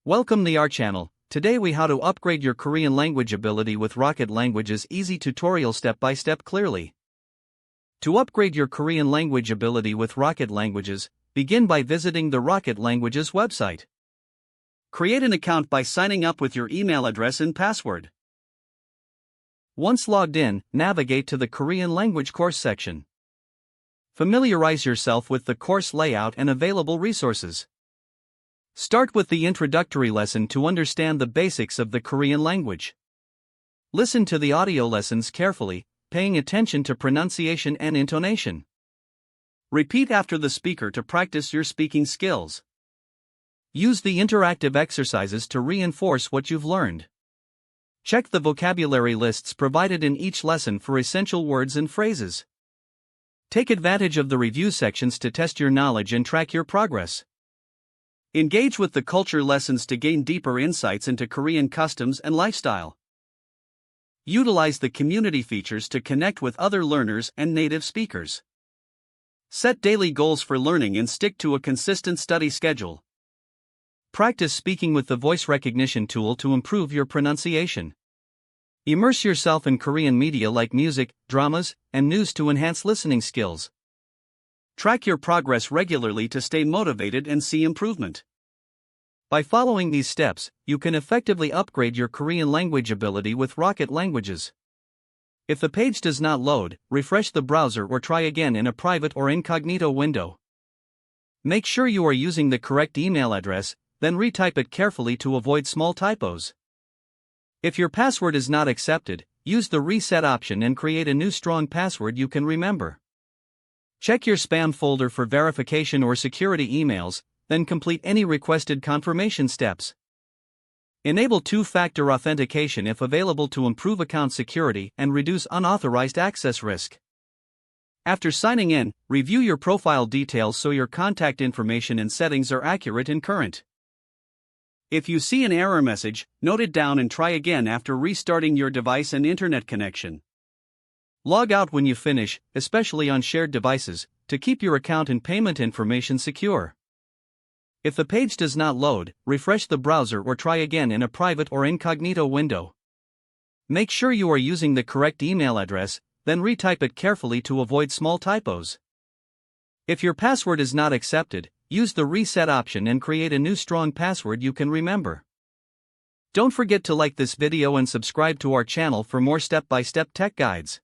Welcome to our channel. Today we how to upgrade your Korean language ability with Rocket Language's easy tutorial step by step clearly. To upgrade your Korean language ability with Rocket Languages, begin by visiting the Rocket Languages website. Create an account by signing up with your email address and password. Once logged in, navigate to the Korean language course section. Familiarize yourself with the course layout and available resources. Start with the introductory lesson to understand the basics of the Korean language. Listen to the audio lessons carefully, paying attention to pronunciation and intonation. Repeat after the speaker to practice your speaking skills. Use the interactive exercises to reinforce what you've learned. Check the vocabulary lists provided in each lesson for essential words and phrases. Take advantage of the review sections to test your knowledge and track your progress. Engage with the culture lessons to gain deeper insights into Korean customs and lifestyle. Utilize the community features to connect with other learners and native speakers. Set daily goals for learning and stick to a consistent study schedule. Practice speaking with the voice recognition tool to improve your pronunciation. Immerse yourself in Korean media like music, dramas, and news to enhance listening skills. Track your progress regularly to stay motivated and see improvement. By following these steps, you can effectively upgrade your Korean language ability with Rocket Languages. If the page does not load, refresh the browser or try again in a private or incognito window. Make sure you are using the correct email address, then retype it carefully to avoid small typos. If your password is not accepted, use the reset option and create a new strong password you can remember. Check your spam folder for verification or security emails, then complete any requested confirmation steps. Enable two-factor authentication if available to improve account security and reduce unauthorized access risk. After signing in, review your profile details so your contact information and settings are accurate and current. If you see an error message, note it down and try again after restarting your device and internet connection. Log out when you finish, especially on shared devices, to keep your account and payment information secure. If the page does not load, refresh the browser or try again in a private or incognito window. Make sure you are using the correct email address, then retype it carefully to avoid small typos. If your password is not accepted, use the reset option and create a new strong password you can remember. Don't forget to like this video and subscribe to our channel for more step-by-step tech guides.